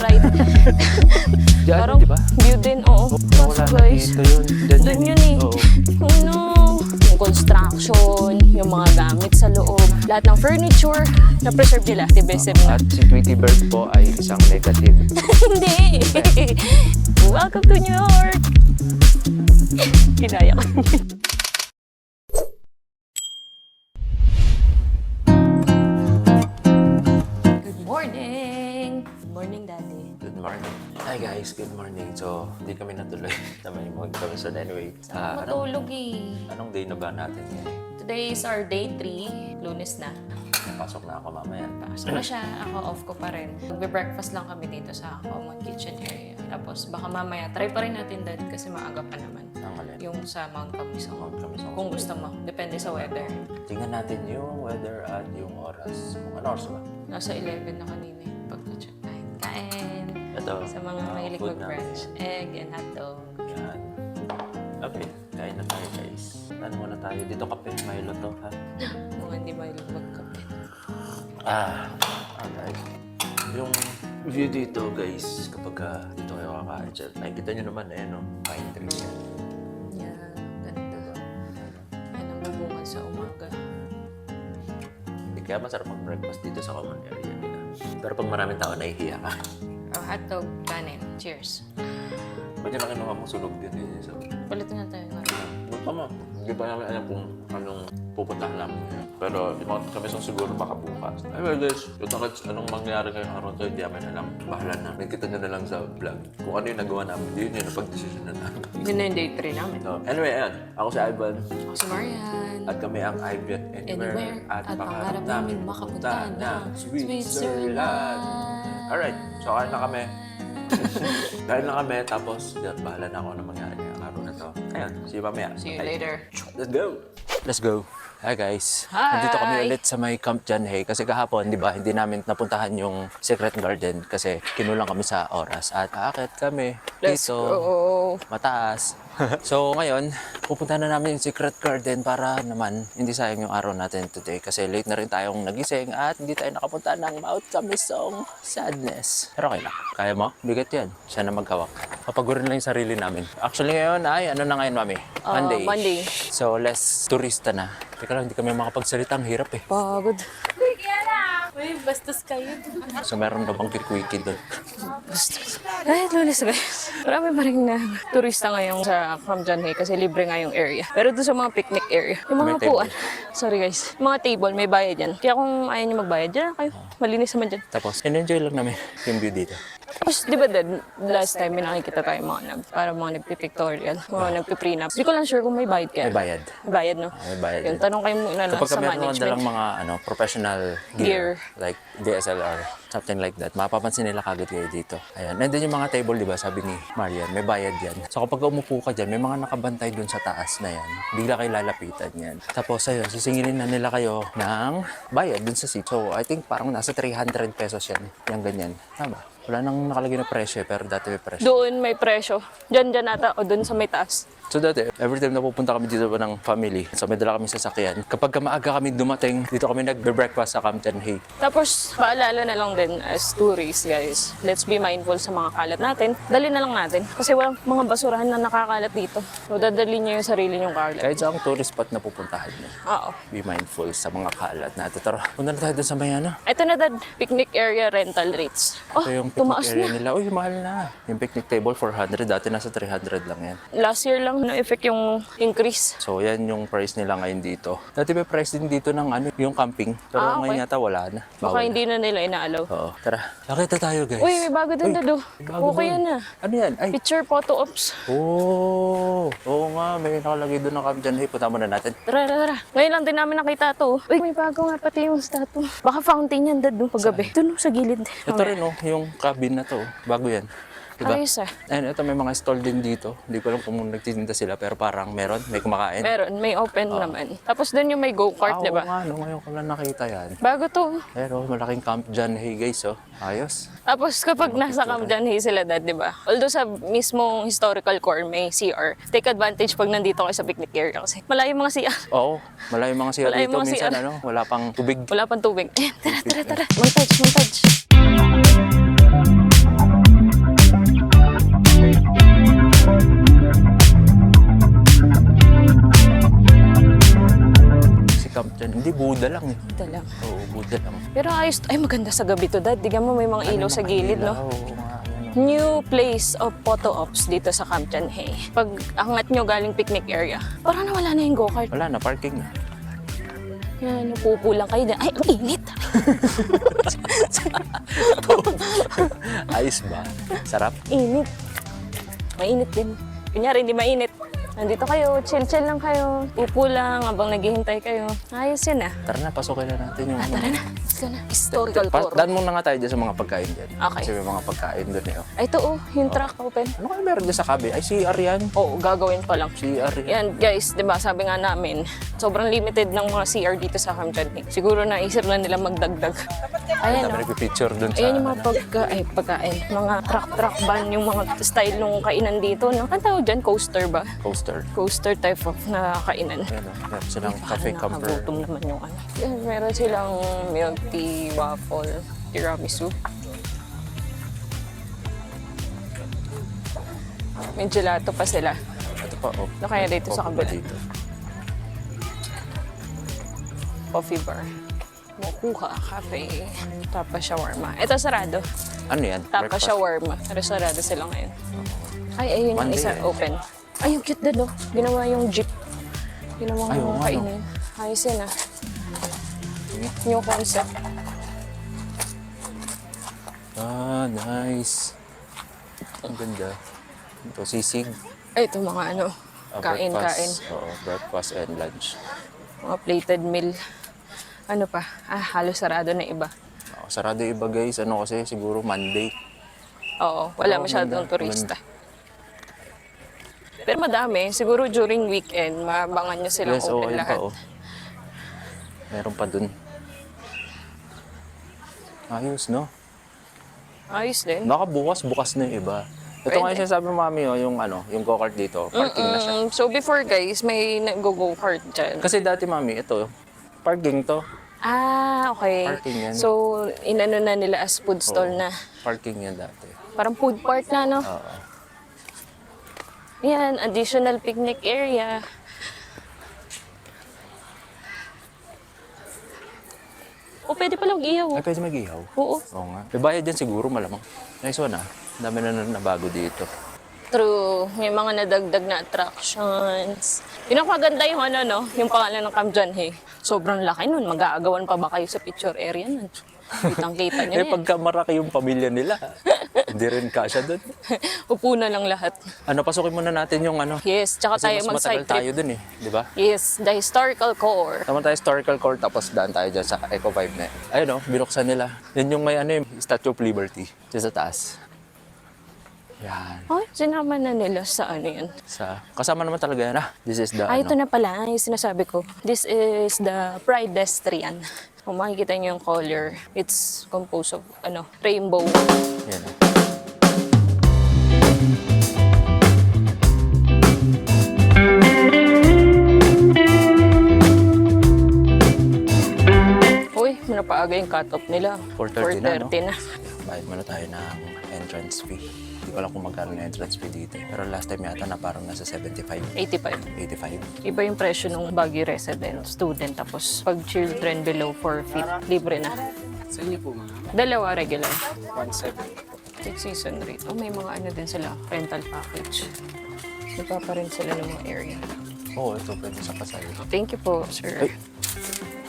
ride. Diyan, Parang di ba? view din, oo. Wala Kaso na guys, dito yun. doon yun eh. Oo. Oh no! Yung construction, yung mga gamit sa loob, lahat ng furniture, na-preserve nila. Tibesim na. At si Tweety Bird po ay isang negative. Hindi! Welcome to New York! Kinaya ko. Good morning! Good morning, Daddy. Good morning. Hi guys, good morning. So, hindi kami natuloy na may mag-episode anyway. Matulog eh. Anong day na ba natin ngayon? Today is our day 3, Lunes na. Pasok na ako mamaya. Pasok na siya, ako off ko pa rin. Magbe-breakfast lang kami dito sa common kitchen area. Tapos baka mamaya, try pa rin natin dad kasi maaga pa naman. Ang alin? Yung sa Mount Camisong. Mount Camisong. Kung gusto mo, depende sa weather. Tingnan natin yung weather at yung oras. Kung ano oras ba? Nasa 11 na kanina eh, pagka-check tayo. Kain! Ito. Sa mga mahilig food mag-brunch, egg and hotdog. Yan. Okay, kain na tayo guys. Ano muna tayo? Dito kape, Milo to ha? Mga hindi mahilig magkape. Alright. Yung view dito guys, kapag dito kayo kakain dyan, nakikita nyo naman no? Pine tree yan. Yan, ganda. Yan ang bubungan sa umaga. Hindi kaya masarap mag-breakfast dito sa common area nila. Pero pag maraming tao, nahihiya ka. Oh, hotdog, kanin. Cheers. Ba't yung nakinuha mo sunog din yun? So, Palitan na tayo nga. buta mo. Hindi pa namin alam kung anong pupuntahan namin ngayon. Pero yung mga kamisong siguro baka bukas. Anyway guys, yung takit anong mangyari ngayong araw to, hindi namin alam. Bahala na. Nakikita nyo na lang sa vlog. Kung ano yung nagawa namin, yun yung napag-decision na namin. Yun na yung day 3 namin. So, anyway, ayan. Ako si Ivan. Ako si Marian. At kami ang Ivan Anywhere. At pangarap namin makapunta ng Switzerland. Alright, so kain na kami. Kain na kami, tapos bahala na ako na mangyari ngayong araw na to. Ayan, see you mamaya. See you later. Let's go! Let's go! Hi guys! Hi! Nandito kami ulit sa may Camp John Hay kasi kahapon, di ba, hindi namin napuntahan yung Secret Garden kasi kinulang kami sa oras at aakit kami Let's dito go! mataas. So ngayon, pupunta na namin yung Secret Garden para naman hindi sayang yung araw natin today kasi late na rin tayong nagising at hindi tayo nakapunta ng Mount Camisong. Sadness. Pero okay lang. Kaya mo? Bigat yan. Siya na maghawak. Papagurin lang yung sarili namin. Actually ngayon ay ano na ngayon mami? Monday. Monday. So less turista na. Teka lang, hindi kami makapagsalita. Ang hirap eh. Pagod. Uy, bastos kayo. So meron na bang kikwiki doon? Bastos. Ay, Lunes guys. Marami pa rin na turista ngayon sa Camp John Hay kasi libre nga yung area. Pero doon sa mga picnic area, yung mga May table. upuan. Sorry guys. Yung mga table, may bayad yan. Kaya kung ayaw nyo magbayad, dyan kayo. Malinis naman dyan. Tapos, enjoy lang namin yung view dito. Tapos, di ba dad, last time may nakikita tayo para mga nagpipictorial, mga nagpiprenup. Hindi ko lang sure kung may bayad kaya. May bayad. May bayad, no? May bayad. Yung tanong kayo muna lang Kapag sa kami meron management. dalang mga professional gear, like DSLR, something like that, mapapansin nila kagad kayo dito. Ayan. Nandun yung mga table, di ba? Sabi ni Marian, may bayad yan. So kapag umupo ka dyan, may mga nakabantay dun sa taas na yan. Bigla kayo lalapitan yan. Tapos ayun, sisingilin na nila kayo ng bayad dun sa seat. So I think parang nasa 300 pesos yan. Yung ganyan. Tama. Wala nang nakalagay na presyo, pero dati may presyo. Doon may presyo. Diyan ata o doon sa may taas. So dati, every time na pupunta kami dito ng family, so may dala kami sasakyan. Kapag maaga kami dumating, dito kami nagbe-breakfast sa Camp John Hay. Tapos, paalala na lang din as tourists, guys. Let's be mindful sa mga kalat natin. Dali na lang natin. Kasi walang mga basurahan na nakakalat dito. So, dadali niyo yung sarili niyong kalat. Kahit sa ang tourist spot na pupuntahan niyo, Oo. be mindful sa mga kalat natin. Tara, punta na tayo doon sa Mayana. Ito na dad, picnic area rental rates. Oh, Ito yung picnic tumaas area na. nila. Uy, mahal na. Yung picnic table, 400. Dati nasa 300 lang yan. Last year lang na-effect yung increase. So, yan yung price nila ngayon dito. Dati may price din dito ng yung camping. Pero Okay. ngayon yata wala na. Baka Bawal hindi na nila inaalaw. na. Oo, tara. Nakita tayo, guys. Uy, may bago din dad oh. bago Okay doon. yan na. Ano yan? Ay, Picture photo ops. oo nga, may nakalagay doon ng Camp John Hay. Punta muna natin. Tara, tara, tara. Ngayon lang din namin nakita to. Uy, may bago nga pati yung statue. Baka fountain yan dad no, paggabi. Ito no, sa gilid. Ito rin, oh, yung cabin na to. Bago yan. Diba? Ayos ah. And ito, may mga stall din dito. Hindi ko alam kung nagtitinda sila, pero parang meron, may kumakain. Meron, may open naman. Tapos doon yung may go-kart, di ba? Oo nga, no, ngayon ko lang nakita yan. Bago to. Pero malaking Camp John Hay, guys, oh. Ayos. Tapos kapag nasa Camp John Hay sila dad, di ba? Although sa mismong historical core may CR, take advantage pag nandito kayo sa picnic area kasi malayo yung mga CR. Oo, malayo mga siya Malayo dito. mga Minsan, CR. wala pang tubig. Wala pang tubig. Ayan, tara, tara, tara. Montage, montage. Buddha lang eh. Ito lang. Oo, Buddha lang. Pero ayos, ay maganda sa gabi to, Dad. Tignan mo, may mga ilaw sa gilid, no? Oo nga. New place of photo ops dito sa Camp John-Hay. Pag angat nyo galing picnic area, parang nawala na yung go-kart. Wala na, parking na. Yan, upo lang kayo dyan. Ay, ang init! Ayos ba? Sarap? Init. Mainit din. Kunyari, hindi mainit. Nandito kayo, chill-chill lang kayo. Upo lang habang naghihintay kayo. Ayos yun ah. Tara na, pasukin na natin yung... Tara na, let's go na. Historical core. Daan muna nga tayo dyan sa mga pagkain dyan. Okay. Kasi may mga pagkain doon eh. Oh. Ay, ito oh, yung truck open. Ano kayo meron dyan sa kabe? Ay, CR yan. Oo, gagawin pa lang. CR yan. Yan guys, 'di ba? Sabi nga namin, sobrang limited ng mga CR dito sa Camp John-Hay. Siguro naisip na nila magdagdag. Ayan Dami oh. nagpipicture doon sa... Ayan yung mga pagkain. Mga truck ban, yung mga style nung kainan dito, no? Ang tawag dyan, coaster ba? Coaster. Coaster type of na kainan. Ayan o. Meron silang cafe camper. Nakagutom naman yung ano. Yan, meron silang milk tea, waffle, tiramisu. May gelato pa sila. Ito pa, oh. Ano kaya dito sa Coffee ba kabila? dito? Coffee bar. Mokuha, cafe, tapa shawarma. Ito sarado. Ano yan? Tapa Breakfast? shawarma. Pero sarado sila ngayon. Ay, ayun yung Monday isa eh. open. Ay, yung cute na do. Ginawa yung jeep. Ginawa Ay, oo yung nga, kainin. Ayos yun ah. New concept. Ah, nice. Ang ganda. Ito, sisig. Ay, ito mga ano, kain. Breakfast. Oo, breakfast and lunch. Mga plated meal. Ano pa? Halos sarado na iba. Sarado yung iba guys. Ano kasi siguro Monday. Oo, wala Oo, masyadong ganda, turista. Pero madami. Siguro during weekend, maabangan nyo silang Yes, oo, open yun lahat. pa, oh. Meron pa dun. Ayos, no? Ayos din. Baka bukas na yung iba. Ito nga Pwede. yung sinasabi mo, mami, oh, yung ano, yung go-kart dito, parking na siya. So before guys, may nag-go-kart dyan. Kasi dati, mami, ito, parking to. Okay. Parking yan. So, inano na nila as food stall Oo. na. Parking yan dati. Parang food court na, no? Oo. Yan, additional picnic area. O, pwede palang ihaw. Ay, pwede mag-ihaw. Oo. Oo nga. May bayad yan siguro, malamang. Nice one, ah. Ang dami na nabago dito. True. May mga nadagdag na attractions. Pinakaganda yung ano, no? Yung pangalan ng Camp John-Hay. Sobrang laki nun. Mag-aagawan pa ba kayo sa picture area nun? Kitang-kita nyo Eh, yan. pagka maraki yung pamilya nila, hindi rin kasya doon. Upo na lang lahat. Ano, pasukin muna natin yung ano. Yes, tsaka Kasi tayo mas mag-side matagal tayo trip. dun eh, di ba? Yes, the historical core. Tama tayo historical core, tapos daan tayo dyan sa Eco Vibe na yun. Ayun o, binuksan nila. Yan yung may ano yung Statue of Liberty. Diyan sa taas. Yan. Ay, sinama na nila sa ano yan. Kasama naman talaga yan. This is the Ito na pala, yung sinasabi ko. This is the pedestrian. Kung makikita niyo yung color, it's composed of rainbow. Yan. Uy, napaaga yung cut-off nila. 4:30 na, no? 4:30 na. Bayad muna tayo ng entrance fee. Hindi ko alam kung magkano na entrance fee dito. Pero last time yata na parang nasa 75, 85. 85. Iba yung presyo ng Baguio resident, student, tapos pag children below 4 feet, libre na. Sa inyo po, ma'am. Dalawa regular. 1.7. Six season rate. Oh, may mga ano din sila, rental package. Nagpaparin sila ng mga area. Oo, ito pwede sa kasal. Thank you po, sir. Ay.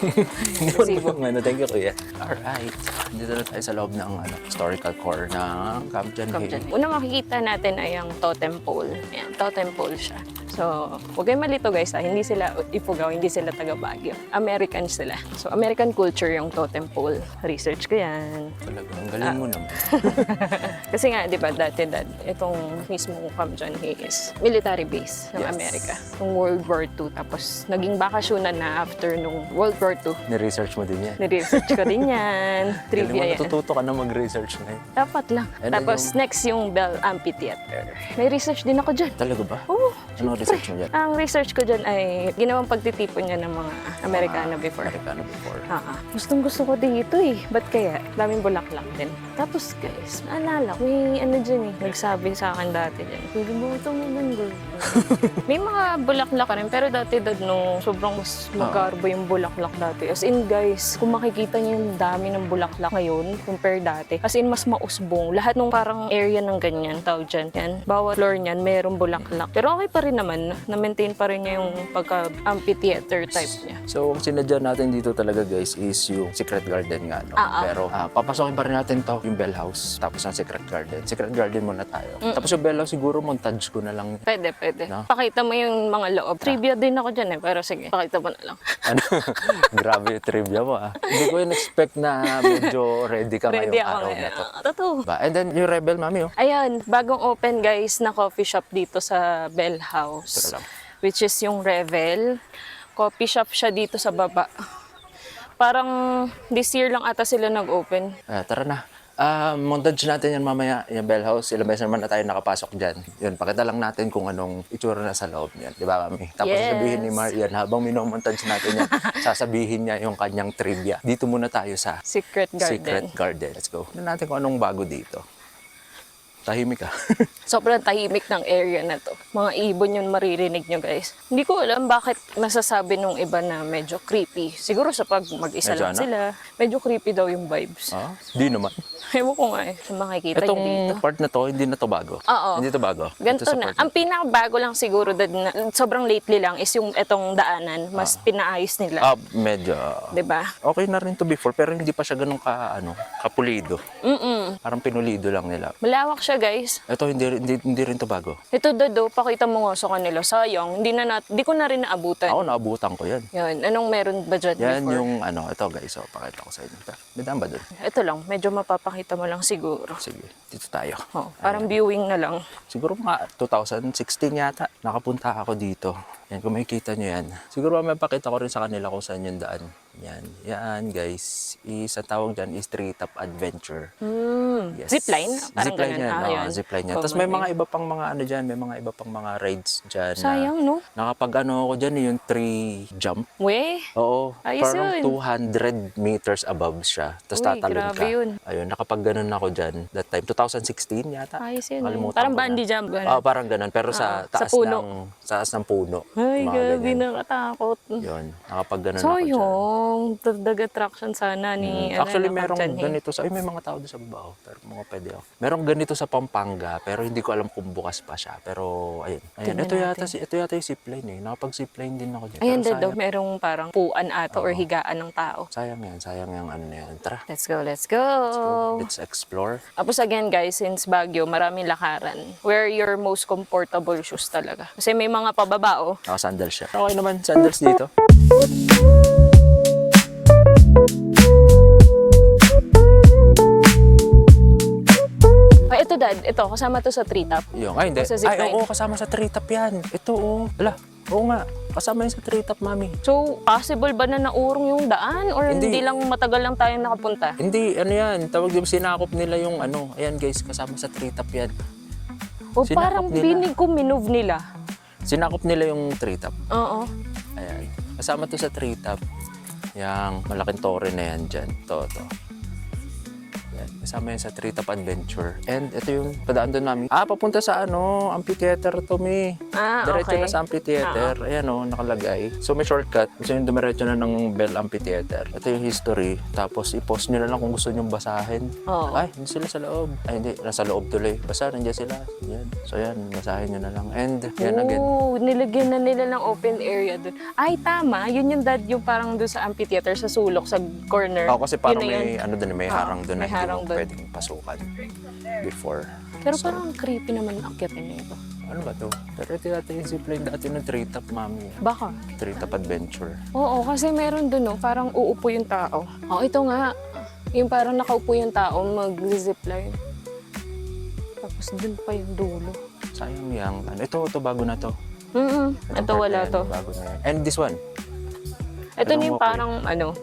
Hindi mo naman. Thank you, kuya. Alright. Dito na tayo sa loob ng historical core ng Camp John-Hay. Una makikita natin ay ang totem pole. Ayan, totem pole siya. So, huwag kayong malito guys, hindi sila Ifugao, hindi sila taga Baguio. American sila. So, American culture yung totem pole. Research ko yan. Talaga, ang galing mo naman. Kasi nga, di ba, dati itong mismong Camp John-Hay is military base ng Yes. Amerika. Nung World War II, tapos naging bakasyonan na after nung World War II. Ni-research mo din yan. Ni-research ko din yan. Galing mo, Trivia yan. natututo ka na mag-research na yun. Dapat lang. Ano Tapos next yung Bell Amphitheater. May research din ako dyan. Talaga ba? Oo. Ano research mo dyan? Ang research ko dyan ay ginawang pagtitipon niya ng mga Amerikano before. Amerikano before. Gustong gusto ko dito eh. Ba't kaya? Daming bulaklak din. Tapos guys, naalala ko, may ano dyan eh. Nagsabi sa akin dati dyan. Pilibuto mo bang May mga bulaklak rin, pero dati nung sobrang mas magarbo yung bulaklak dati. As in guys, kung makikita niyo yung dami ng bulaklak ngayon, compare dati. As in, mas mausbong. Lahat ng parang area ng ganyan, tawag dyan. Yan. Bawat floor niyan, merong bulaklak. Pero okay pa rin naman. Na-maintain pa rin niya yung pagka-amphitheater type niya. So, sinadya natin dito talaga guys is yung Secret Garden nga. No? Pero papasokin pa rin natin to yung Bell House. Tapos ang Secret Garden. Secret Garden muna tayo. Tapos yung Bell House siguro montage ko na lang. Pwede. No? Pakita mo yung mga loob. Trivia din ako dyan eh. Pero sige, pakita mo na lang. Ano? Grabe yung trivia mo Hindi ko in-expect na medyo ready ka Ready ngayong ako araw na ngayon. to. Totoo. And then yung Rebel Mami Ayan, bagong open guys na coffee shop dito sa Bell House. Teka lang. Which is yung Revel. Coffee shop siya dito sa baba. Parang this year lang ata sila nag-open. Tara na. Montage natin yan mamaya, yung Bell House. Ilang beses naman na tayo nakapasok dyan. Yun, pakita lang natin kung anong itsura na sa loob niyan. Di ba, Mami? Tapos Yes. sasabihin ni Marian, habang minomontage natin yan, sasabihin niya yung kanyang trivia. Dito muna tayo sa Secret Garden. Secret Garden. Let's go. Tignan natin kung anong bago dito. Tahimik Sobrang tahimik ng area na to. Mga ibon yun maririnig nyo guys. Hindi ko alam bakit nasasabi nung iba na medyo creepy. Siguro sa pag mag-isa Medyo lang sila, medyo creepy daw yung vibes. Di naman. Ewan ko nga eh. Makikita nyo Itong dito. part na to, hindi na to bago. Oo. Hindi to bago. Ganito Ito sa na. part Ang pinakabago lang siguro, sobrang lately lang, is yung etong daanan. Mas pinaayos nila. Medyo. 'Di ba? Okay na rin to before, pero hindi pa siya ganun kapulido. Parang pinulido lang nila. Malawak siya guys. Ito, hindi rin to bago. Ito Dodo, pakita mo nga sa kanila. Sayang, hindi ko na rin naabutan. Ako, naabutan ko yan. Yan. Anong meron ba dyan Yan before? yung ito guys, pakita ko sa inyo. May daan ba dun? Ito lang, medyo mapapakita mo lang siguro. Sige, dito tayo. Parang viewing na lang. Siguro mga 2016 yata, nakapunta ako dito. Yan, kung makikita nyo yan. Siguro may pakita ko rin sa kanila kung saan yung daan. Yan guys. Ang tawag dyan is Tree Top Adventure. Yes. Zipline? Parang Zipline ganun. yan. Yan. Zipline yan. Tapos may mga iba pang mga dyan, may mga iba pang mga rides dyan. Sayang, no? Nakapag ako dyan, yung tree jump. We? Oo. Ayos Parang yun. 200 meters above siya. Tapos Uy, tatalon grabe ka. yun. Ayun, nakapag ganun ako dyan. That time, 2016 yata. Ayos yun. Kalimutan Parang ko na. bungee jump. Ganun. Parang ganun. Pero sa sa taas puno. ng puno. Ay, Mga grabe, ganyan. nakatakot. Yun. Nakapag ganun So ako dyan. yung dagdag attraction sana ni Actually, merong Nakapdyan, eh. ganito may mga tao doon sa baba. Pero mga pwede ako. Merong ganito sa Pampanga, pero hindi ko alam kung bukas pa siya. Pero, ayun. Tingnan Ito yata yung zipline eh. Nakapag-zipline din ako dyan. Ayan Pero daw, merong parang puan ata or higaan ng tao. sayang yung ano na yan. Tara. Let's go, let's go. Let's explore. Tapos again guys, since Baguio, maraming lakaran. Wear your most comfortable shoes talaga. Kasi may mga pababa Naka-sandals siya. Okay naman, sandals dito. Ito dad, ito, kasama to sa tree top. Yung, ay hindi. Sa zipline. Oo, kasama sa tree top yan. Ito, Ala, oo nga. Kasama yun sa tree top, mami. So, possible ba na naurong yung daan? Or Hindi. hindi lang matagal lang tayo nakapunta? Hindi, ano yan. Tawag din, sinakop nila yung Ayan guys, kasama sa tree top yan. O Sinakop parang nila. binig ko minove nila. Sinakop nila yung tree top. Oo. Ayan. Kasama to sa tree top. Yang malaking tore na yan dyan. Ito. Yan. Kasama yan sa Tree Top Adventure. And ito yung padaan doon namin. Papunta sa amphitheater to, mi. Diretso okay. na sa amphitheater. Ayan nakalagay. So may shortcut. So yung dumiretso na ng Bell Amphitheater. Ito yung history. Tapos i-post nyo na lang kung gusto nyo basahin. Oo. Ay, hindi sila sa loob. Ay, hindi. Nasa loob tuloy. Basta, nandiyan sila. Yan. So yan, basahin nyo na lang. And yan again. Oo, nilagyan na nila ng open area doon. Ay, tama. Yun yung dad, yung parang doon sa amphitheater, sa sulok, sa corner. Kasi parang Yun na may yun. may harang doon na may hindi harang mo doon. pwedeng pasukan before. Pero parang creepy naman ang akyatin na ito. Ano ba to? Pero ito natin yung zipline dati ng Tree Top, mami. Baka. Tree Top Adventure. Oo, kasi meron doon, parang uupo yung tao. Ito nga. Yung parang nakaupo yung tao, mag-zipline. Tapos doon pa yung dulo. Sayang yang. Ito, bago na to. Ito part wala na yan, to. Bago na yan. And this one. Ito na yung okay. parang,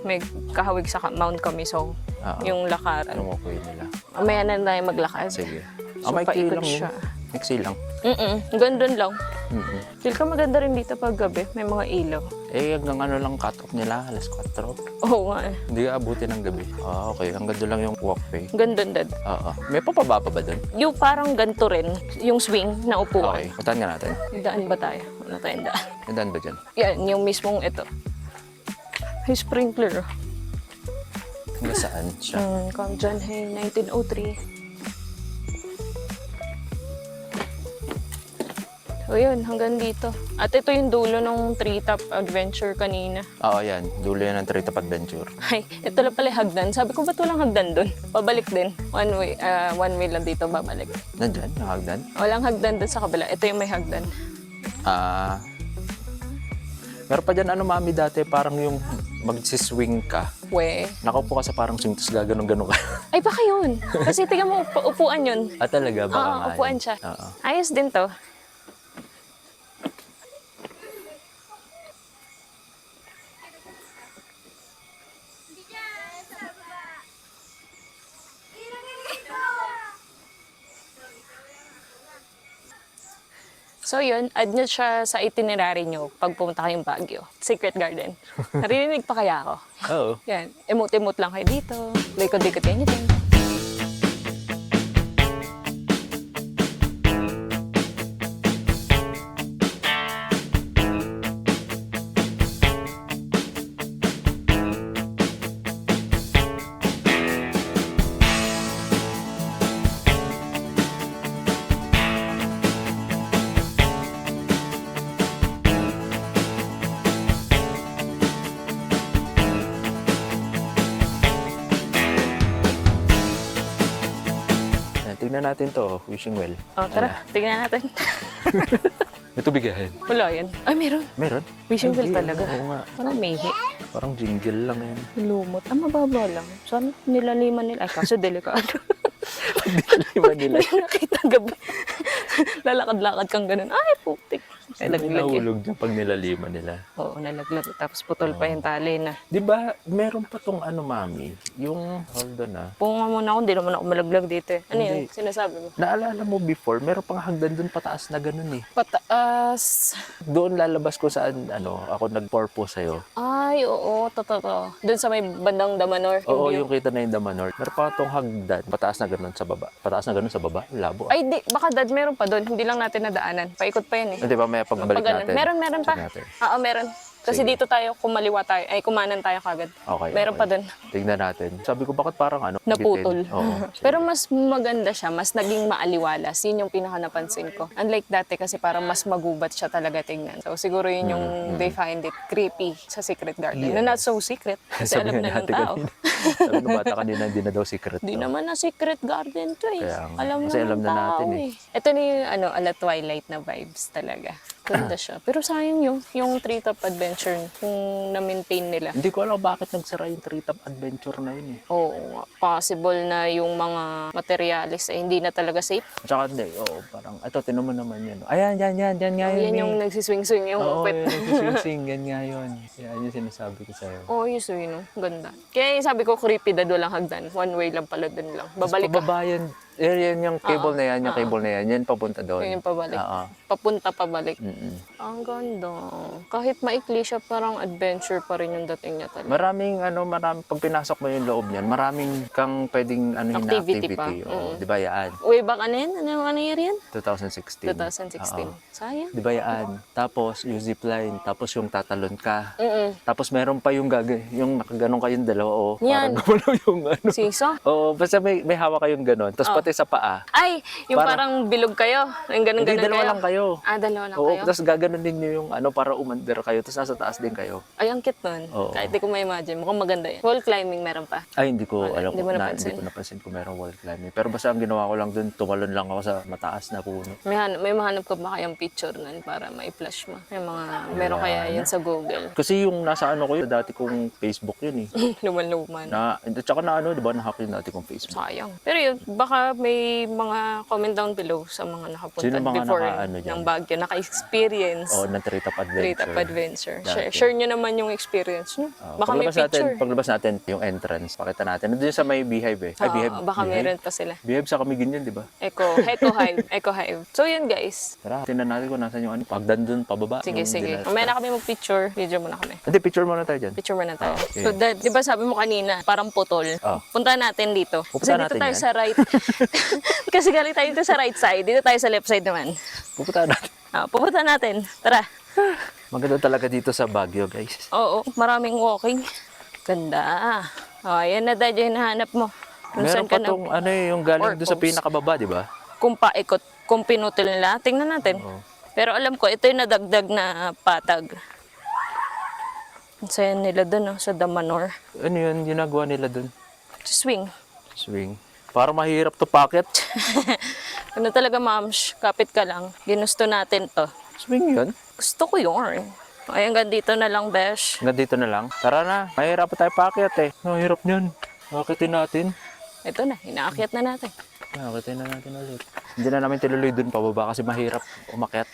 may kahawig sa Mount Camisong. Oo. Yung lakaran. Lumukoy nila. Mamaya na tayo maglakad. Sige. So, Maiksi paikot lang yun. siya. Maiksi lang. Gandun lang. Feel ko maganda rin dito pag gabi. May mga ilaw. Eh, hanggang ano lang cut-off nila, alas 4. Oo nga eh. Hindi ka abuti ng gabi. Ah, okay. Hanggang doon lang yung walkway. Gandun, dad. Oo. May papaba pa ba doon? Yung parang ganito rin, yung swing na upuan. Okay. Puntahan nga natin. May daan ba tayo? Wala tayong daan. May daan ba dyan? Yan, yung mismong ito. May sprinkler. Hanggang saan siya? Kang John Hay, 1903. So yun, hanggang dito. At ito yung dulo ng Treetop Adventure kanina. Oo, yan. Dulo yan ng Treetop Adventure. Ay, ito lang pala yung hagdan. Sabi ko, ba't walang hagdan doon? Pabalik din. One way lang dito, babalik. Nandyan, yung hagdan. Walang hagdan doon sa kabila. Ito yung may hagdan. Ah... meron pa dyan, mami, dati parang yung magsiswing ka. We. Nakaupo ka sa parang swing, tapos gaganon-ganon ka. Ay, baka yun. Kasi tingnan mo, upuan yun. Ah, talaga? Baka Oo, nga upuan yun. siya. Oo. Ayos din to. So yun, add nyo siya sa itinerary nyo pag pumunta kayong Baguio. Secret Garden. Narinig pa kaya ako? Oo. Yan, emote-emote lang kayo dito. Likod-likod kayo dito. Yan, tignan natin to, wishing well. O, tara, tignan natin. May tubigahin. Wala yan. Ay, meron. Meron? Wishing well Hindi, talaga. Oo nga. Parang mehi. Parang jingle lang yan. Lumot. Ah, mababa lang. Saan nilaliman nila? Ay, kaso delikado. Lima nila. Nakita gabi. Lalakad-lakad kang ganun. Ay, putik. Ay, laglag eh. Nahulog dyan pag nilalima nila. Oo, nalaglag. Tapos putol pa yung tali na. Di ba, meron pa tong mami, yung, hold on Punga muna ako, hindi naman ako malaglag dito eh. Ano yun? Hindi. Sinasabi mo? Naalala mo before, meron pang hagdan doon pataas na ganun eh. Pataas. Doon lalabas ko saan, ako nag-purpose sa'yo. Ay, oo, totoo. Doon sa may bandang Damanor. Oo, view. yung kita na yung Damanor. Meron pa tong hagdan, pataas na ganun sa baba. Pataas na ganun sa baba, labo. Ay, di. Baka dad, meron pa doon. Hindi lang natin nadaanan. Paikot pa yan eh. Di ba, may pagbalik Pag ganun. natin. Meron pa. Check natin. Oo, meron. Kasi Sige. dito tayo, kumaliwa tayo, ay kumanan tayo kagad. Okay. Meron okay. pa doon. Tignan natin. Sabi ko, bakit parang Naputol. bitin? Oo. Pero mas maganda siya, mas naging maaliwalas. Yun yung pinaka napansin ko. Unlike dati kasi parang mas magubat siya talaga tingnan. So siguro yun yung they find it creepy sa Secret Garden. Yeah. Na not so secret. Kasi Sabi alam nga na ng natin tao. kanina. Sabi ng bata kanina, hindi na daw secret. Di to. naman na Secret Garden to eh. Kaya nga. Alam Kasi na alam ng na tao natin eh. Ito na yung ala Twilight na vibes talaga. Ganda siya. Pero sayang yung Treetop Adventure kung na-maintain nila. Hindi ko alam bakit nagsara yung Treetop Adventure na yun eh. Oo, nga. Possible na yung mga materialis ay hindi na talaga safe. Tsaka hindi, parang, ito, tinan mo naman yun. Ayan, yan nga yun. Yan yung nagsiswing-swing yung Oo, pet. yun, nagsising, yan nga yun. Yan yung sinasabi ko sa'yo. Oo, yun so yun. Ganda. Kaya yung sabi ko, creepy dad, walang hagdan. One way lang pala dun lang. Babalik ka. Pababayan, yan yung cable na yan, yung cable na yan, yan papunta doon. Yun yung pabalik. Oo. Papunta, pabalik. Mm-mm. Ang ganda. Kahit maikli siya, parang adventure pa rin yung dating niya talaga. Maraming, pag pinasok mo yung loob niyan, maraming kang pwedeng Activity activity. pa. Oo, di ba yan? Way back ano yun? Ano year yan? 2016. 2016. Oo. Sayang. Di ba yan? Tapos yung zipline, tapos yung tatalon ka. Mm-mm. Tapos meron pa yung yung nakaganon kayong dalawa, Yan. parang gumalaw yung Siso? Oo, basta may hawak kayong ganon. Tapos pati sa paa. Ay, yung Parang- parang bilog kayo. Yung ganun-ganun Hindi, dalawa kayo. lang kayo. Ah, dalawa lang Oo, kayo? tapos gaganon din nyo yung para umander kayo. Tapos nasa taas din kayo. Ay, ang cute nun. Oo. Kahit di ko ma-imagine. Mukhang maganda yun. Wall climbing meron pa. Ay, hindi ko alam hindi mo napansin? hindi ko napansin kung merong wall climbing. Pero basta ang ginawa ko lang dun, tumalon lang ako sa mataas na puno. May mahanap ka ba kayang picture nun para ma-flash mo? Meron kaya yun sa Google. Kasi yung nasa ko yun, dati kong Facebook yun eh. Luman-luman. Tsaka di ba, na-hack yung dati kong Facebook. Sayang. Pero yun, baka may mga comment down below sa mga nakapunta Sino mga before naka-ano dyan? ng Baguio, naka-experience. O, ng Tree Top Adventure. Tree Top Adventure. Dati. Share nyo naman yung experience nyo. Baka may paglabas picture. natin yung entrance, pakita natin. Nandun sa may Beehive eh. Ay, Beehive. Baka Beehive? meron pa sila. Beehive sa Camiguin yun, di ba? Eco Hive. Eco Hive. So yun guys. Tara, tingnan natin kung nasan yung ano. Pagdan dun, pababa. Sige, Nung sige. dinala- Mamaya na kami mag-picture. Video muna kami. Hindi, picture muna tayo dyan. Picture muna tayo. Okay. So, di ba sabi mo kanina, parang putol. Oh. Punta natin dito. Kasi Pupuntahan dito natin tayo yan. sa right. Kasi galing tayo dito sa right side. Dito tayo sa left side naman. Pupunta natin. Pupunta natin. Tara. Maganda talaga dito sa Baguio, guys. Oo, maraming walking. Ganda. Ayan na dahil yung hinahanap mo. Kung Meron saan pa ka na, tong ano eh, yung galing doon sa Purpose. pinakababa, di ba? kung paikot, kung pinutil nila. Tingnan natin. Oo. Pero alam ko, ito yung nadagdag na patag. Ang saya nila dun, sa Damanor. Ano yun, ginagawa nila doon? Swing. Swing. Para mahirap to pocket. Ano talaga, ma'ams? Kapit ka lang. Ginusto natin to. Swing yun. Gusto ko yun. Ay, hanggang dito na lang, besh. Hanggang dito na lang. Tara na, mahirap pa tayo pocket eh. Mahirap niyan. Akitin natin. Ito na, inaakyat na natin. Akitin na natin ulit. Hindi na namin tinuloy doon pababa kasi mahirap umakyat.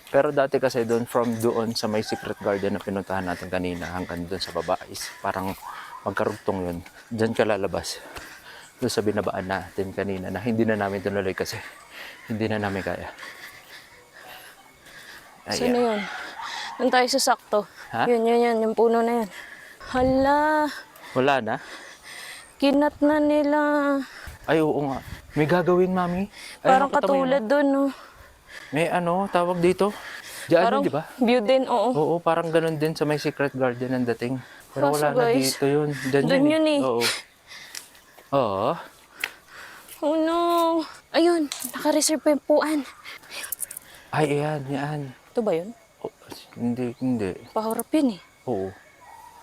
Pero dati kasi doon, from doon sa may secret garden na pinuntahan natin kanina hanggang doon sa baba is parang magkarugtong yun. Diyan ka lalabas. Doon sa binabaan natin kanina na hindi na namin tinuloy kasi hindi na namin kaya. Saan na yun? Doon tayo sa sakto. Ha? Yun, yung puno na yan. Hala, Wala na? kinat na nila. Ay, oo nga. May gagawin, mami. Ay, Parang nakita mo yun, katulad doon, no? may ano, tawag dito. Diyan, Parang di ba? view din, oo. Oo, parang ganun din sa may secret garden ang dating. Pero Kaso, wala na guys, dito yun. Diyan dun yun eh. Oo. Oo. Oh no. Ayun, naka-reserve pa yung puan. Ay, ayan, yan. Ito ba yun? Oh, hindi. Paharap yun eh. Oo.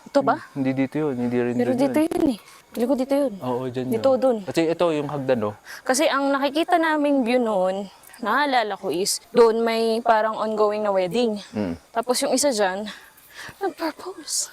Ito ba? Hindi dito yun. Hindi rin Pero dun dito yun eh. Pili ko dito yun. Oo, dyan Dito, yun. dun. Kasi ito yung hagdan, no? Kasi ang nakikita naming view noon, naalala ko is, doon may parang ongoing na wedding. Mm. Tapos yung isa dyan, nag-propose.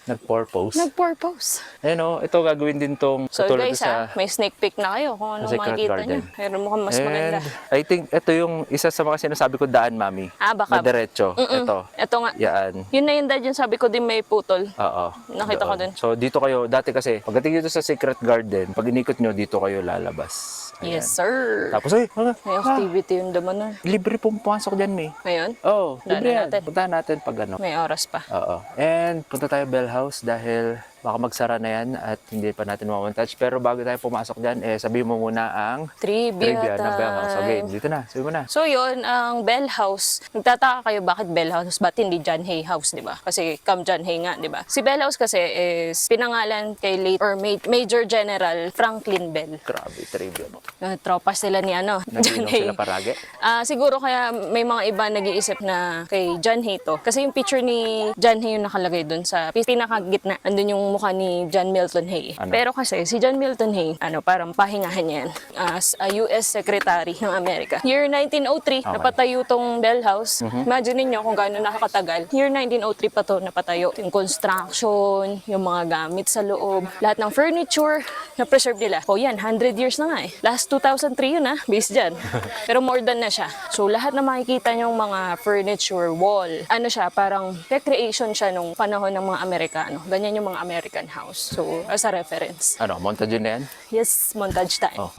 Nag-purpose. Nag-propose. Ayun, no? Ito gagawin din tong So katulad guys sa... may sneak peek na kayo kung ano Secret makikita garden. nyo. Pero mukhang mas maganda. I think ito yung isa sa mga sinasabi ko daan, mami. Baka. Na diretso. Ito. Ito nga. Yan. Yun na yun dahil yung sabi ko din may putol. Oo. Nakita ko doon. dun. So dito kayo, dati kasi, pagdating dito sa secret garden, pag inikot nyo, dito kayo lalabas. Ayan. Yes, sir. Tapos, ay, May activity yung Damanor. libre pong pumasok dyan, May. Ngayon, Oo, Daanan libre yan. natin. Puntahan natin pag ano. may oras pa. Oo. And punta tayo Bell House dahil baka magsara na yan at hindi pa natin mamontage. Pero bago tayo pumasok dyan, sabihin mo muna ang Trivia ng Bell House. time. Okay, dito na. Sabihin mo na. So yun, ang Bell House, nagtataka kayo bakit Bell House, ba't hindi John Hay House, di ba? Kasi Cam John Hay nga, di ba? Si Bell House kasi is pinangalan kay late or Major General Franklin Bell. Grabe, trivia mo. Tropa sila ni John Nag-inom Hay. sila paragi. Siguro kaya may mga iba nag-iisip na kay John Hay to. Kasi yung picture ni John Hay yung nakalagay dun sa pinakagitna. Andun yung mukha ni John Milton Hay. Ano? Pero kasi si John Milton Hay, parang pahingahan niya yan as a US Secretary ng Amerika. Year 1903, Okay. napatayo tong Bell House. Imagine niyo kung gaano nakakatagal. Year 1903 pa to napatayo. Yung construction, yung mga gamit sa loob, lahat ng furniture, na-preserve nila. O yan, 100 years na nga eh. Last 2003 yun based dyan. Pero more than na siya. So lahat na makikita niyong mga furniture, wall, ano siya, parang recreation siya nung panahon ng mga Amerikano. Ganyan yung mga American house. So as a reference. Ano, montage na yan? Yes, montage time. Oh.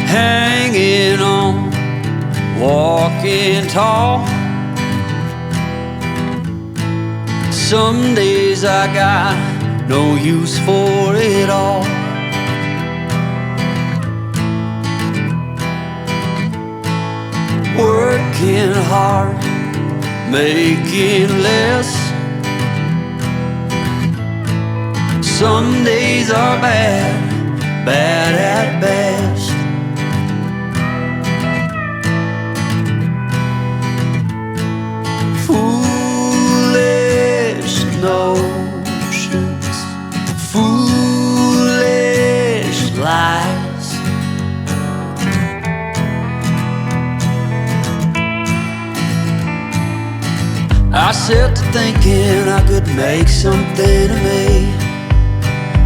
Hanging on, walking tall. Some days I got no use for it all. Working hard, making less. Some days are bad, bad at best. Foolish notions, foolish lies. I set to thinking I could make something of me,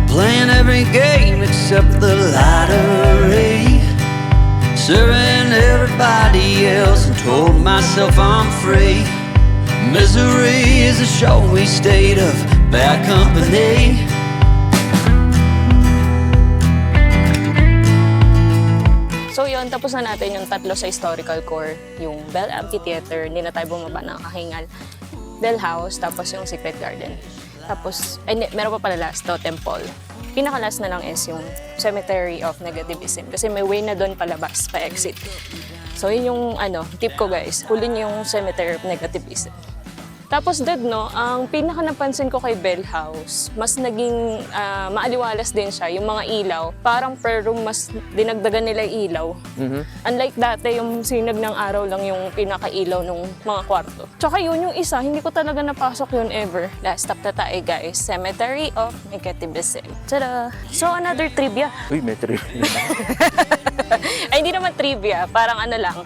playing every game except the lottery, serving everybody else and told myself I'm free. Misery is a showy state of bad company. So yun, tapos na natin yung tatlo sa historical core. Yung Bell Amphitheater, hindi na tayo bumaba ng Kahingal. Bell House, tapos yung Secret Garden. Tapos, meron pa pala last, Temple. Pinaka-last na lang is yung Cemetery of Negativism. Kasi may way na doon palabas, pa-exit. So yun yung tip ko guys, hulin yung Cemetery of Negativism. Tapos no, ang pinaka napansin ko kay Bell House, mas naging maaliwalas din siya, yung mga ilaw. Parang per room, mas dinagdagan nila yung ilaw. Unlike dati, yung sinag ng araw lang yung pinaka-ilaw ng mga kwarto. Tsaka yun, yung isa, hindi ko talaga napasok yun ever. Last stop na tayo guys, Cemetery of Negativism. Tada! So another trivia. Uy, may trivia. Ay, hindi naman trivia. Parang lang,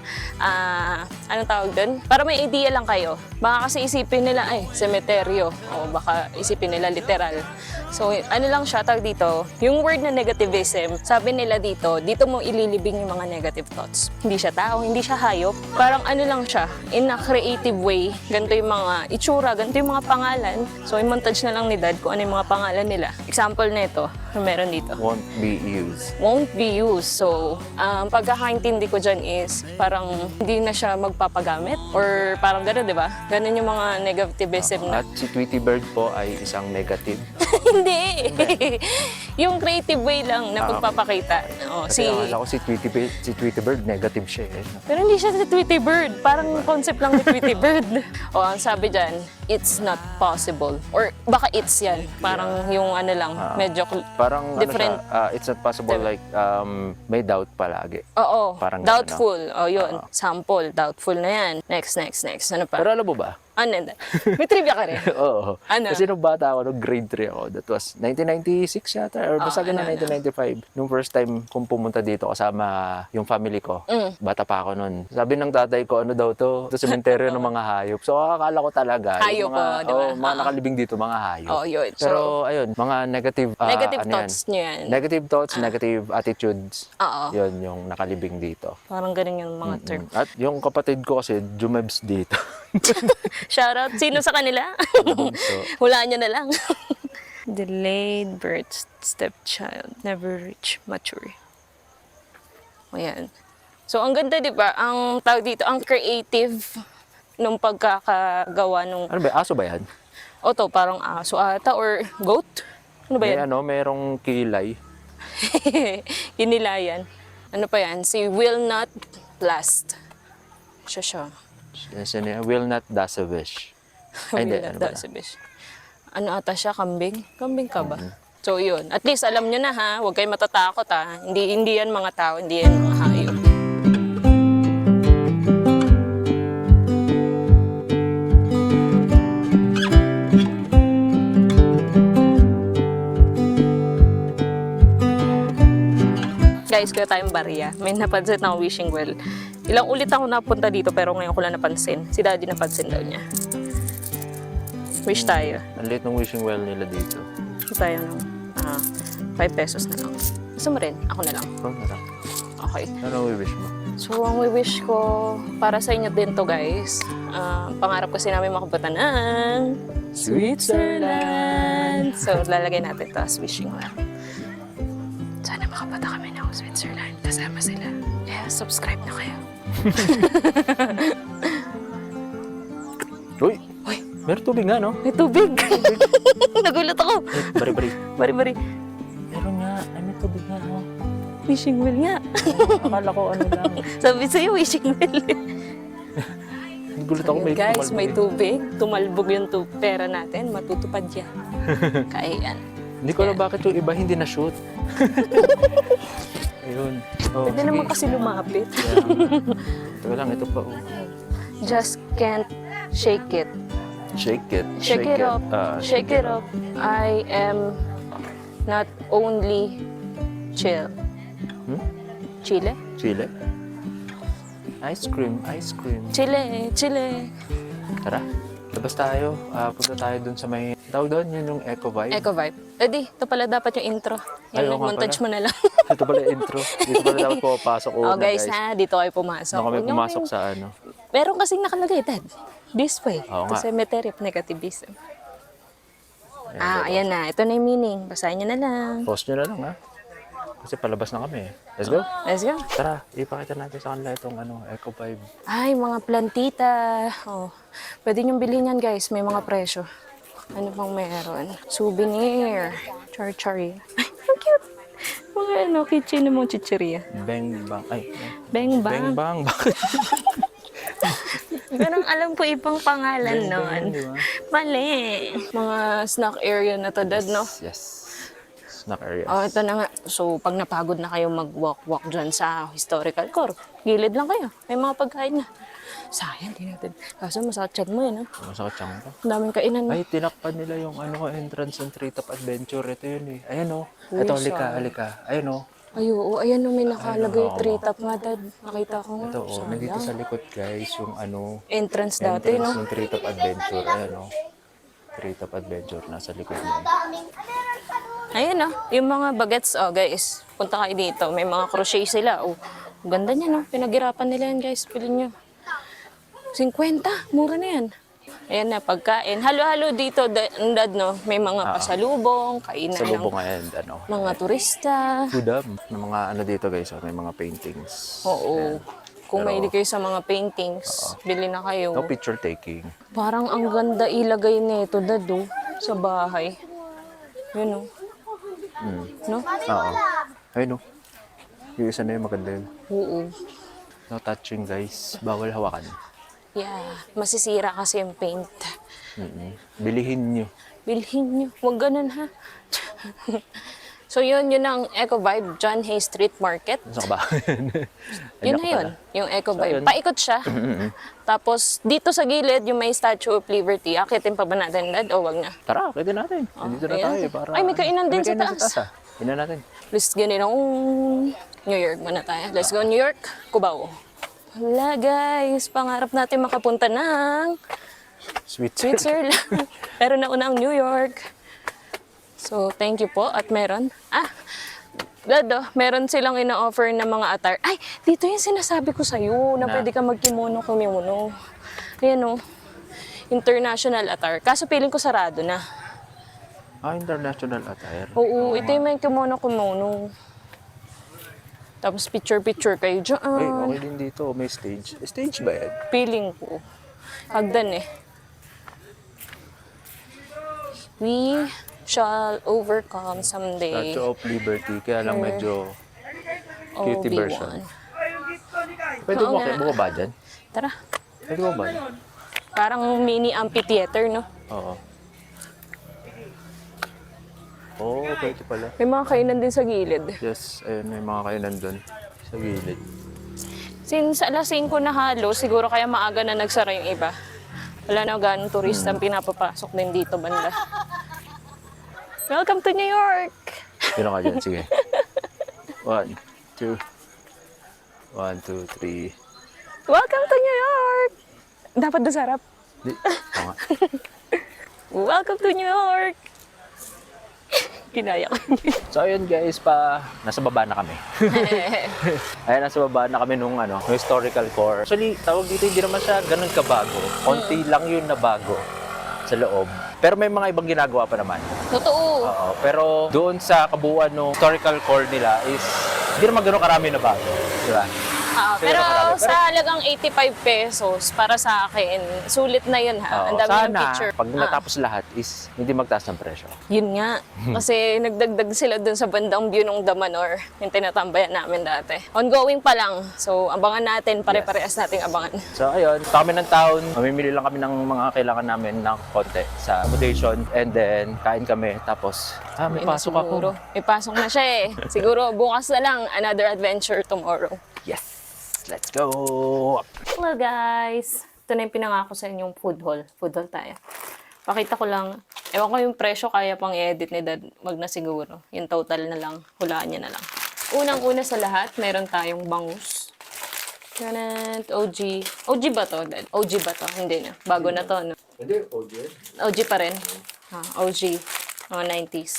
anong tawag doon? Para may idea lang kayo. Baka kasi isipin nila, ay, semeteryo. O baka isipin nila literal. So, lang siya, tawag dito, yung word na negativism, sabi nila dito mo ililibing yung mga negative thoughts. Hindi siya tao, hindi siya hayop. Parang lang siya, in a creative way. Ganito yung mga itsura, ganito yung mga pangalan. So, i-montage na lang ni Dad kung ano yung mga pangalan nila. Example na ito, meron dito. Won't be used. Won't be used. So, pagkakaintindi ko dyan is parang hindi na siya magpapagamit or parang gano'n, di ba? Gano'n yung mga negativism na. At si Tweety Bird po ay isang negative. Hindi! Yung creative way lang na pagpapakita. Kasi akala ko si Tweety Bird, negative siya eh. Pero hindi siya si Tweety Bird. Parang concept lang ni Tweety Bird. Ang sabi dyan, it's not possible. Or baka it's yan. Parang yung lang, medyo Parang different. it's not possible like may doubt palagi. Oo, Parang doubtful. Yun. Sample, doubtful na yan. Next. Ano pa? Pero alam mo ba? May trivia ka rin? Oo. Ano? Kasi nung bata ako, nung grade 3 ako, that was 1996 yata, or basta ganun, 1995. Nung first time kong pumunta dito kasama yung family ko, bata pa ako nun. Sabi ng tatay ko, ano daw to? Ito sementeryo ng mga hayop. So akala ko talaga, Hayop yung mga, di ba? mga nakalibing dito, mga hayop. Yun. Pero ayun, mga negative, Negative ano thoughts nyo yan. Negative thoughts, negative attitudes. Oo. Yun yung nakalibing dito. Parang ganun yung mga term. At yung kapatid ko kasi, jumebs dito. Shoutout. Sino sa kanila? So, Hulaan nyo na lang. Delayed birth stepchild. Never reach mature. Ayan. So, ang ganda, di ba? Ang tawag dito, ang creative nung pagkakagawa nung... ano ba, aso ba yan? Parang aso ata or goat? Ano ba May yan? merong kilay. Kinilayan. Ano pa yan? Si Will Not Last. Siya. Will not das a wish. Ay, hindi. Ano ba? Ano ata siya? Kambing? Kambing ka ba? So yun. At least alam nyo na ha. Huwag kayo matatakot ha. Hindi yan mga tao. Hindi yan mga hayop. Guys, kaya tayong barya. May napansin na wishing well. Ilang ulit ako napunta dito pero ngayon ko lang napansin. Si Daddy napansin daw niya. Wish tayo. Ang liit ng wishing well nila dito. Wish tayo ng 5 pesos na lang. Gusto mo rin? Ako na lang. Oh, na lang. Okay. Ano wish mo? So, ang wish ko para sa inyo din to guys. Pangarap kasi namin makapunta ng Switzerland. So, lalagay natin to as wishing well. Sana makapunta kami ng Switzerland. Kasama sila. Yeah, subscribe na kayo. Uy! Meron tubig nga, no? May tubig. Nagulat ako. Bari-bari. Bari-bari. Meron nga. Ay, may tubig nga, oh. Wishing well nga. Akala ko ano lang. Sabi sa'yo, wishing well. Nagulat ako, may Guys, may tumalbog. tubig. Tumalbog yung pera natin. Matutupad yan. Kaya yan. Hindi ko alam bakit yung iba hindi na-shoot. Ayun. Oh, Pwede naman kasi lumapit. Ito lang, ito pa. Oh. Just can't shake it. Shake it. Shake it up. Shake it up. I am not only chill. Chile? Chile. Ice cream, ice cream. Chile, Chile. Tara. Labas tayo. Punta tayo dun sa may... Tawag doon, yun yung Eco Vibe. Eco Vibe. Edi, ito pala dapat yung intro. Ay, oo Yung nga montage pala. mo na lang. Ito pala yung intro. Dito pala dapat pumapasok una, Oh, guys, ha, dito kayo pumasok. Doon kami Huwag niyo pumasok kayong- sa ano. Meron kasing nakalagay, Dad. This way. Oo To nga. cemetery of negativism. Ayan, Ayan na. Ito na yung meaning. Basahin niyo na lang. Post nyo na lang ha. Kasi palabas na kami. Let's go. Let's go. Tara, ipakita natin sa kanila itong Eco Vibe. Ay, mga plantita. Oh, pwede niyong bilhin yan, guys. May mga presyo. Ano pang meron? Souvenir. Char-chari. Ay, ang cute. Mga kitchen mo chicheria. Bang bang. Ay. Bang Bang bang. bang. Bakit? Ganun alam ko ibang pangalan Bang, nun. di ba? Mali. Mga snack area na to, Dad, no? Yes. Snack areas. Oh, ito na nga. So, pag napagod na kayo mag-walk-walk dyan sa historical core, gilid lang kayo. May mga pagkain na. Sayang, di natin. Kaso masakit tiyan mo yun, ha? Masakit siyang ito. Ang daming kainan, no? Ay, tinakpan nila yung entrance ng Treetop Adventure. Ito yun eh. Ayan o. Uy, Ito, halika, sorry. halika. Ayan o. Ay, oo. Ayan, no, may nakalagay. oo. Treetop nga, Dad. Nakita ko nga. Ito o. Sayang. Nandito sa likod guys, yung Entrance dati, entrance no? ng Treetop Adventure. Ayan o. Treetop Adventure. Nasa likod mo. Ayun, no? Yung mga bagets, oh, guys. Punta kayo dito. May mga crochet sila. Oh, ang ganda niya, no? Pinaghirapan nila yan, guys. Pilin nyo. 50. Mura na yan. Ayan na, pagkain. Halo-halo dito, Dad, no? May mga pasalubong, kainan Sa ng lubong and mga turista. Foodam. May mga dito guys. May mga paintings. Oo. Kung Pero- mahilig kayo sa mga paintings, bili na kayo. No picture taking. Parang ang ganda ilagay nito, Dad, oh, sa bahay. Yun, oh. No? Oo. Ayun o. Yung isa na yun, maganda yun. Oo. No touching guys. Bawal hawakan. Yeah, masisira kasi yung paint. Bilihin nyo. Bilhin nyo. Huwag ganun, ha? So, yun ang Eco Vibe, John Hay Street Market. Saan ka ba? Yun na yun, yung Eco Vibe. yun. Paikot siya. Tapos, dito sa gilid, yung may Statue of Liberty. Akitin pa ba natin, Dad? O wag na? Tara, pwede natin. Dito na ayan. tayo. Para, Ay, may kainan din sa kainan taas. ah. Kainan natin. Let's go New York muna tayo. Let's go New York, Cubao. Wala, guys. Pangarap natin makapunta ng Switzerland. Pero nauna ang New York. So, thank you po. At meron. Dado, meron silang ina-offer na mga attire. Ay, dito yung sinasabi ko sa'yo na Na? pwede ka magkimono, kumimono. Ayan o. International attire. Kaso feeling ko sarado na. International attire. Oo, ito yung may kimono. Tapos picture-picture kayo dyan. Ay, okay din dito. May stage. Stage ba yan? Feeling ko. Hagdan eh. We shall overcome someday. Statue of Liberty. Kaya lang medyo cutie Obi-Wan. version. Pwede Oo mo nga. bumaba dyan? Tara. Pwede mo ba? Parang mini amphitheater, no? Oo. Oo, pwede pala. May mga kainan din sa gilid. Yes, ayun, may mga kainan doon sa gilid. Since alas 5 na halo, siguro kaya maaga na nagsara yung iba. Wala na ganong turista ang pinapapasok din dito banda. Welcome to New York! Sino ka dyan? Sige. 1, 2. 1, 2, 3. Welcome to New York! Dapat doon sa harap. Di. Oo nga. Welcome to New York! Kinaya ko. So ayun guys, nasa baba na kami. Ayan, nasa baba na kami nung historical core. Actually, tawag dito hindi naman siya ganun kabago. Konti lang yun na bago sa loob. Pero may mga ibang ginagawa pa naman. Totoo. Oo, pero doon sa kabuuan ng historical core nila is hindi naman ganun karami na bago. Di ba? Pero marami. sa halagang 85 pesos, para sa akin, sulit na yun ha. Ang Oo, dami ng sana, picture. pag natapos lahat is hindi magtaas ng presyo. Yun nga. Kasi nagdagdag sila dun sa bandang view ng Damanor, yung tinatambayan namin dati. Ongoing pa lang. So, abangan natin. Pare-parehas nating abangan. So ayun, kami ng town, mamimili lang kami ng mga kailangan namin ng konti sa accommodation and then kain kami tapos may Ayun na pasok siguro. ako. May pasok na siya eh. Siguro bukas na lang, another adventure tomorrow. Yes! Let's go! Hello guys! Ito na yung pinangako sa inyong food haul. Food haul tayo. Pakita ko lang. Ewan ko yung presyo, kaya pang i-edit ni Dad. Wag na siguro. Yung total na lang. Hulaan niya na lang. Unang-una sa lahat, meron tayong bangus. Ganun, OG. OG ba to, Dad? OG ba to? Hindi na. Bago na to, no? Hindi, OG yan. OG pa rin. OG. Mga 90s.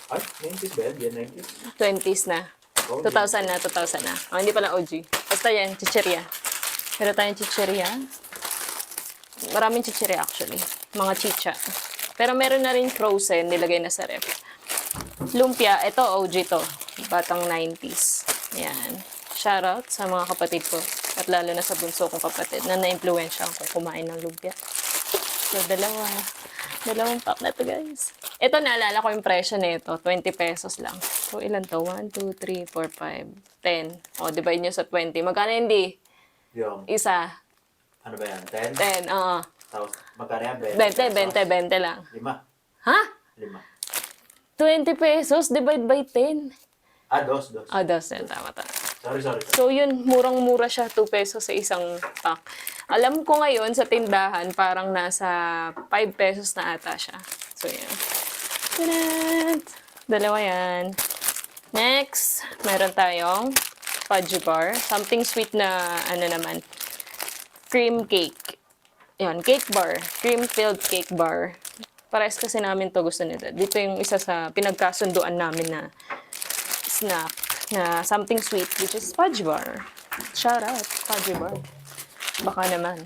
Ay, 90s ba yan? Yan 90s? 20s na. 2000 na, 2000 na. Hindi pala OG. Basta yan, chicheria. Meron tayong chicheria. Maraming chicheria actually. Mga chicha. Pero meron na rin frozen, nilagay na sa ref. Lumpia, ito OG to. Batang 90s. Yan. Shoutout sa mga kapatid ko. At lalo na sa bunso kong kapatid na na-influensya akong kumain ng lumpia. So, dalawang pack na to, guys. Ito, naalala ko yung presyo na ito. 20 pesos lang. So, ilan to? 1, 2, 3, 4, 5, 10. O, divide nyo sa 20. Magkano hindi? Yung, Isa. ano ba yan? 10? 10, oo. Tapos, magkano yan? 20 lang. 5? Ha? 5. 20 pesos? Divide by 10. Ah, 2. Ah, dos. Tama. Sorry. So, yun, murang-mura siya. 2 pesos sa isang pack. Alam ko ngayon sa tindahan, parang nasa 5 pesos na ata siya. So, yan. Tadaan! Dalawa yan. Next, meron tayong fudge bar. Something sweet na, naman, cream cake. Yan, cake bar. Cream-filled cake bar. Pares kasi namin to gusto nila. Dito yung isa sa pinagkasunduan namin na snack na something sweet, which is fudge bar. Shout out, fudge bar. Baka naman.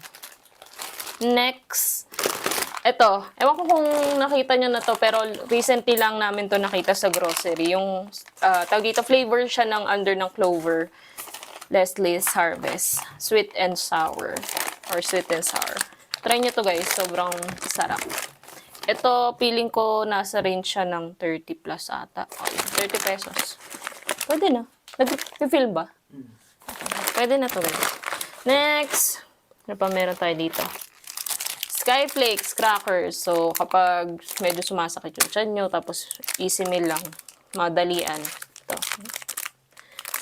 Next, ito. Ewan ko kung nakita nyo na to, pero recently lang namin to nakita sa grocery. Yung, tawag dito, flavor siya ng under ng Clover. Leslie's Harvest. Sweet and sour. Or sweet and sour. Try nyo to guys, sobrang sarap. Ito, feeling ko nasa range siya ng 30 plus ata. 30 pesos. Pwede na. Nag-feel ba? Pwede na to guys. Next, ano pa meron tayo dito? Skyflakes, crackers. So, kapag medyo sumasakit yung tiyan nyo, tapos easy meal lang, madalian. Ito.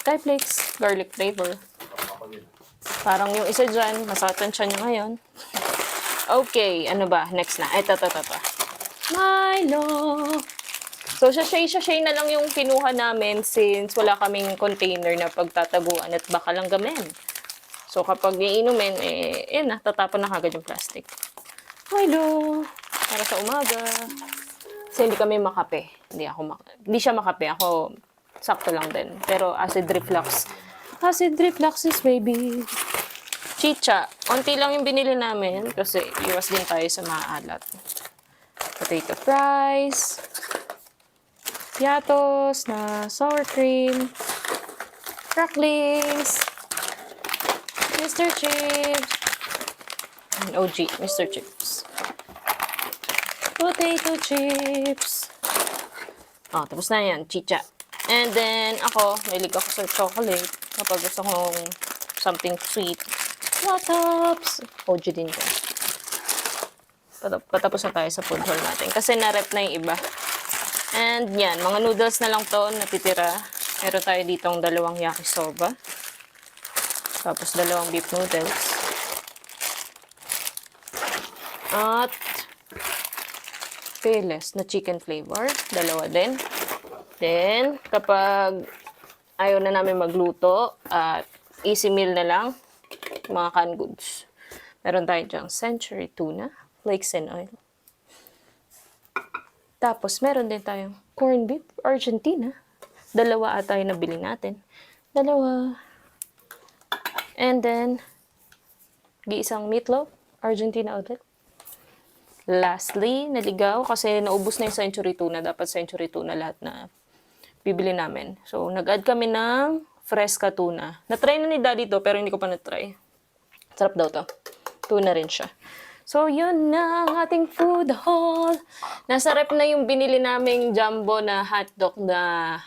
Skyflakes, garlic flavor. Parang yung isa dyan, masakit ang tiyan nyo ngayon. Okay, ano ba? Next na. Ito. Milo! So, sachet na lang yung kinuha namin since wala kaming container na pagtataguan at baka lang gamin. So, kapag iinumin, tatapon na kagad yung plastic. Milo! Para sa umaga. Kasi hindi kami makape. Hindi siya makape. Ako, sakto lang din. Pero acid reflux. Acid refluxes, baby. Chicha. Unti lang yung binili namin kasi iwas din tayo sa maalat. Potato fries. Piatos na sour cream. Cracklings. Mr. Chips. OG, Mr. Chips. Potato chips. Tapos na yan. Chicha. And then, ako, mahilig ako sa chocolate. Kapag gusto kong something sweet. What's OG din ko. Patapos na tayo sa food haul natin. Kasi na-rep na yung iba. And yan, mga noodles na lang to natitira. Meron tayo ditong 2 yakisoba. Tapos 2 beef noodles. At payless na chicken flavor. 2 din. Then, kapag ayaw na namin magluto, at easy meal na lang, mga canned goods. Meron tayo dyang Century Tuna, flakes and oil. Tapos, meron din tayong corned beef, Argentina. 2 ata yung nabili natin. 2. And then, isang meatloaf, Argentina ulit. Lastly, naligaw kasi naubos na yung Century Tuna. Dapat Century Tuna lahat na bibili namin. So, nag-add kami ng Fresca Tuna. Na-try na ni Daddy to, pero hindi ko pa na-try. Sarap daw to. Tuna rin siya. So, yun na ang ating food haul. Nasa rep na yung binili naming jumbo na hotdog na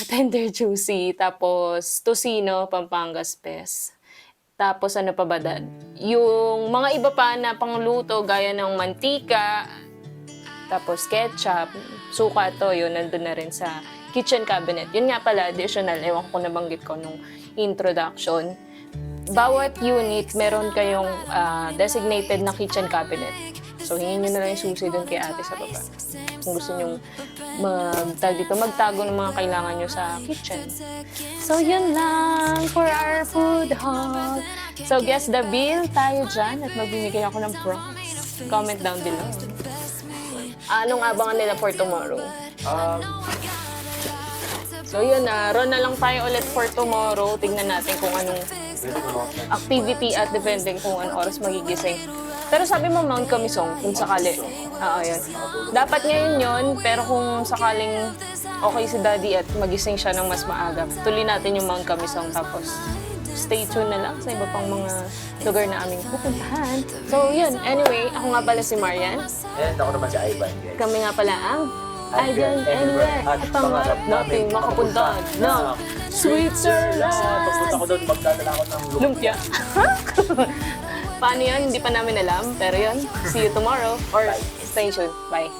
tender juicy. Tapos, tocino, Pampangas Pes. Tapos, ano pa ba dad? Yung mga iba pa na pangluto, gaya ng mantika, tapos ketchup, suka to, yun, nandun na rin sa kitchen cabinet. Yun nga pala, additional, ewan ko nabanggit ko nung introduction. Bawat unit, meron kayong designated na kitchen cabinet. So, hingin nyo na lang yung susi doon kay ate sa baba. Kung gusto nyo magtago ng mga kailangan nyo sa kitchen. So, yun lang for our food haul. So, guess the bill tayo dyan at magbibigay ako ng props. Comment down below. Anong abangan nila for tomorrow? So yun na, ron na lang tayo ulit for tomorrow. Tignan natin kung anong activity at depending kung anong oras magigising. Pero sabi mo Mount Kamisong, kung sakali. Oo, yun. Dapat ngayon yun, pero kung sakaling okay si Daddy at magising siya ng mas maaga, tuloy natin yung Mount Kamisong tapos stay tuned na lang sa iba pang mga lugar na aming pupuntahan. So yun, anyway, ako nga pala si Marian. And ako naman si Ivan, guys. Kami nga pala ang Ivan Anywhere at pangarap nating makapunta ng Switzerland. Pagpunta ko doon, magdadala ako ng Lumpia. Paano yun? Hindi pa namin alam. Pero yun, see you tomorrow. Or stay tuned. Bye.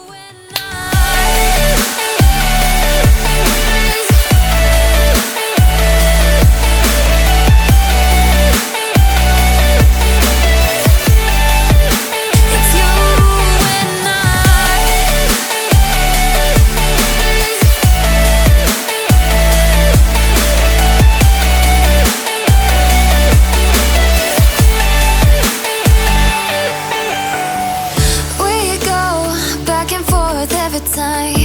It's you and I. We go back and forth every time.